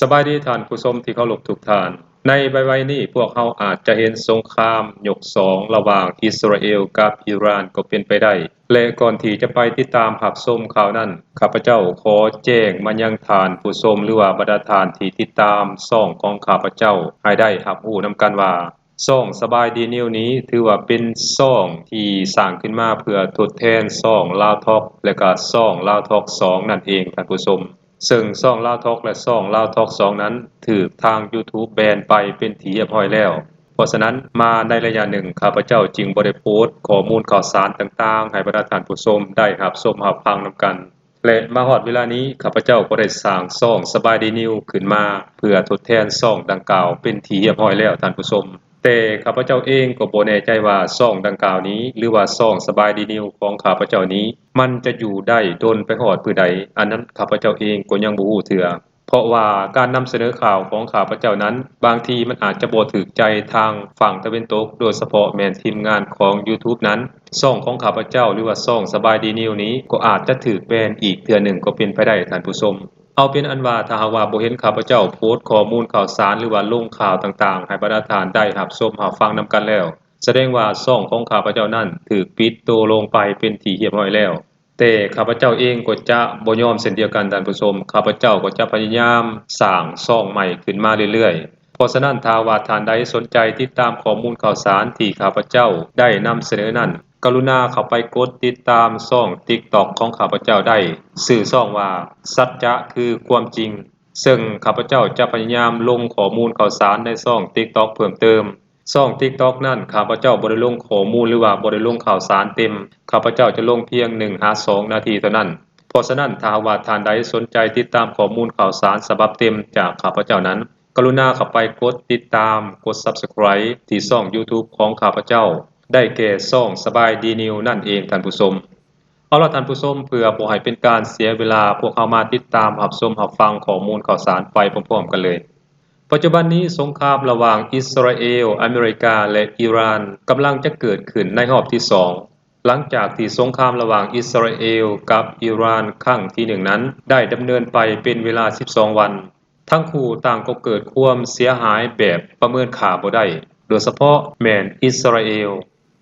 สบายดีท่านผู้ชมที่เคารพทุกท่านในไว้นี้พวกเราอาจจะเห็นสงครามยก2ระหว่างอิสราเอลกับอิหร่านก็เป็นไปได้และก่อนที่จะไปติดตามรับชมข่าวนั้นข้าพเจ้าขอแจ้งมายังท่านผู้ชมหรือว่าบรรดาท่านที่ติดตามช่องของข้าพเจ้าให้ได้รับรู้นำกันว่าช่องสบายดีนิวนี้ถือว่าเป็นช่องที่สร้างขึ้นมาเพื่อทดแทนช่องลาวทอล์กและก็ช่องลาวทอล์ก2นั่นเองท่านผู้ชมซึ่งช่องลาวทอล์กและช่องลาวทอล์ก2นั้นถูกทาง YouTube แบนไปเป็นที่เรียบร้อยแล้วเพราะฉะนั้นมาในระยะหนึ่งข้าพเจ้าจึงบ่ได้โพสต์ข้อมูลข่าวสารต่างๆให้บรรดาท่านผู้ชมได้รับชมรับฟังนำกันและมาฮอดเวลานี้ข้าพเจ้าก็ได้สร้างช่องสบายดีนิวขึ้นมาเพื่อทดแทนช่องดังกล่าวเป็นที่เรียบร้อยแล้วท่านผู้ชมแต่ข้าพเจ้าเองก็บ่แน่ใจว่าช่องดังกล่าวนี้หรือว่าช่องสบายดีนิวของข้าพเจ้านี้มันจะอยู่ได้ดนไปฮอดมื้อใดอันนั้นข้าพเจ้าเองก็ยังบ่ฮู้เทื่อเพราะว่าการนำเสนอข่าวของข้าพเจ้านั้นบางทีมันอาจจะบ่ถูกใจทางฝั่งตะเวนตกโดยเฉพาะแม่นทีมงานของ YouTube นั้นช่องของข้าพเจ้าหรือว่าช่องสบายดีนิวนี้ก็อาจจะถูกแบนอีกเทื่อหนึ่งก็เป็นไปได้ท่านผู้ชมเอาเป็นอันว่าถ้าหากว่าบ่เห็นข้าพเจ้าโพสต์ข้อมูลข่าวสารหรือว่าลงข่าวต่างๆให้บรรดาท่านได้รับชมรับฟังนำกันแล้วแสดงว่าช่องของข้าพเจ้านั้นถูกปิดตัวลงไปเป็นที่เรียบร้อยแล้วแต่ข้าพเจ้าเองก็จะบ่ยอมเช่นเดียวกันท่านผู้ชมข้าพเจ้าก็จะพยายามสร้างช่องใหม่ขึ้นมาเรื่อยๆเพราะฉะนั้นถ้าว่าท่านใดสนใจติดตามข้อมูลข่าวสารที่ข้าพเจ้าได้นำเสนอนั้นกรุณาเข้าไปกดติดตามช่อง TikTok ของข้าพเจ้าได้ชื่อช่องว่าสัจจะคือความจริงซึ่งข้าพเจ้าจะพยายามลงข้อมูลข่าวสารในช่อง TikTok เพิ่มเติมช่อง TikTok นั้นข้าพเจ้าบ่ได้ลงข้อมูลหรือว่าบ่ได้ลงข่าวสารเต็มข้าพเจ้าจะลงเพียง 1-2 นาทีเท่านั้นเพราะฉะนั้นถ้าว่าท่านใดสนใจติดตามข้อมูลข่าวสารฉบับเต็มจากข้าพเจ้านั้นกรุณาเข้าไปกดติดตามกด Subscribe ที่ช่อง YouTube ของข้าพเจ้าได้แก่ช่องสบายดีนิวนั่นเองท่านผู้ชมเอาล่ะท่านผู้ชมเพื่อบ่ให้เป็นการเสียเวลาพวกเรามาติดตามรับชมรับฟังข้อมูลข่าวสารไปพร้อมๆกันเลยปัจจุบันนี้สงครามระหว่างอิสราเอลอเมริกาและอิหร่านกำลังจะเกิดขึ้นในรอบที่2หลังจากที่สงครามระหว่างอิสราเอลกับอิหร่านครั้งที่1นั้นได้ดำเนินไปเป็นเวลา12วันทั้งคู่ต่างก็เกิดความเสียหายแบบประเมินค่าบ่ได้โดยเฉพาะแม่นอิสราเอล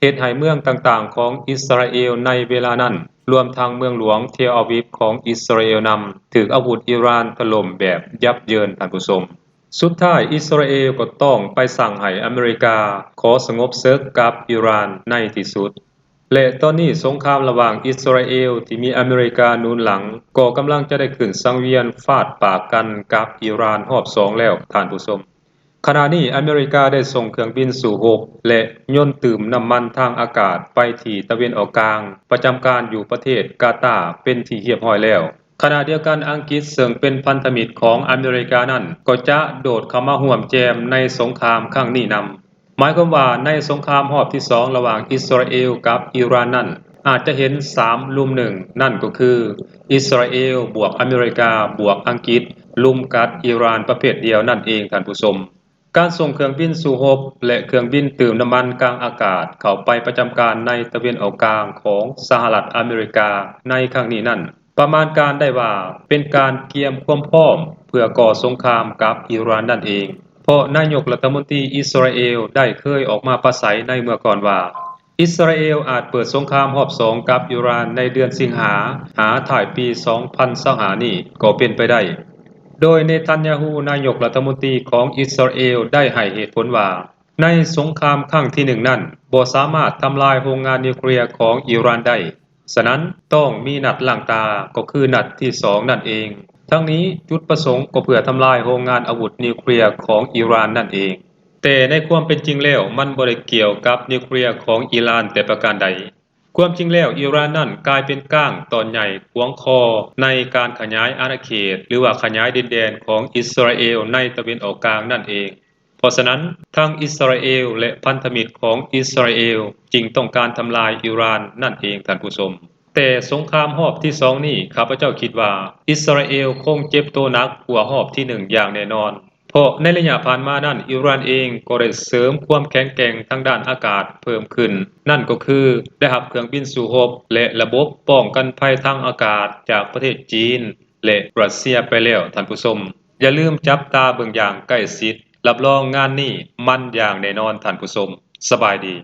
เหตุให้เมืองต่างๆของอิสราเอลในเวลานั้นรวมทั้งเมืองหลวงเทลอาวิฟของอิสราเอลนำถูกอาวุธอิหร่านถล่มแบบยับเยินท่านผู้ชมสุดท้ายอิสราเอลก็ต้องไปสั่งให้อเมริกาขอสงบศึกกับอิหร่านในที่สุดและตอนนี้สงครามระหว่างอิสราเอลที่มีอเมริกาหนุนหลังก็กำลังจะได้ขึ้นสังเวียนฟาดปากกันกับอิหร่านรอบ2แล้วท่านผู้ชมขณะนี้อเมริกาได้ส่งเครื่องบินสู่รบและยนต์ตื่มน้ำมันทางอากาศไปที่ตะเวนออกกลางประจำการอยู่ประเทศกาตาร์เป็นที่เรียบร้อยแล้วขณะเดียวกันอังกฤษซึ่งเป็นพันธมิตรของอเมริกานั้นก็จะโดดเข้ามาร่วมแจมในสงครามครั้งนี้นำหมายความว่าในสงครามรอบที่2ระหว่างอิสราเอลกับอิหร่านนั้นอาจจะเห็น3ลุม1นั่นก็คืออิสราเอลบวกอเมริกาบวกอังกฤษลุมกัดอิหร่านประเภทเดียวนั่นเองท่านผู้ชมการส่งเครื่องบินสู่รบและเครื่องบินตื่มน้ำมันกลางอากาศเข้าไปประจำการในตะเวนออกกลางของสหรัฐอเมริกาในครั้งนี้นั้นประมาณการได้ว่าเป็นการเตรียมความพร้อมเพื่อก่อสงครามกับอิหร่านนั่นเองเพราะนายกรัฐมนตรีอิสราเอลได้เคยออกมาปราศัยในเมื่อก่อนว่าอิสราเอลอาจเปิดสงครามรอบ2กับอิหร่านในเดือนสิงหาถ่ายปี2025นี้ก็เป็นไปได้โดยเนทันยาฮูนายกรัฐมนตรีของอิสราเอลได้ให้เหตุผลว่าในสงครามครั้งที่1นั้นบ่สามารถทำลายโรงงานนิวเคลียร์ของอิหร่านได้ฉะนั้นต้องมีนัดล่างตาก็คือนัดที่2นั่นเองทั้งนี้จุดประสงค์ก็เพื่อทำลายโรงงานอาวุธนิวเคลียร์ของอิหร่านนั่นเองแต่ในความเป็นจริงแล้วมันบ่ได้เกี่ยวกับนิวเคลียร์ของอิหร่านแต่ประการใดความจริงแล้วอิหร่านนั้นกลายเป็นก้างตอนใหญ่ขวางคอในการขยายอาณาเขตหรือว่าขยายดินแดนของอิสราเอลในตะเวนออกกลางนั่นเองเพราะฉะนั้นทั้งอิสราเอลและพันธมิตรของอิสราเอลจึงต้องการทำลายอิหร่านนั่นเองท่านผู้ชมแต่สงครามรอบที่2นี้ข้าพเจ้าคิดว่าอิสราเอลคงเจ็บตัวหนักกว่ารอบที่1อย่างแน่นอนเพราะในระยะผ่านมานั้นอิหร่านเองก็ได้เสริมความแข็งแกร่งทางด้านอากาศเพิ่มขึ้นนั่นก็คือได้รับเครื่องบินสู่รบและระบบป้องกันภัยทางอากาศจากประเทศจีนและรัสเซียไปแล้วท่านผู้ชม อย่าลืมจับตาเบิ่งอย่างใกล้ชิดรับรองงานนี้มันอย่างแน่นอนท่านผู้ชมสบายดี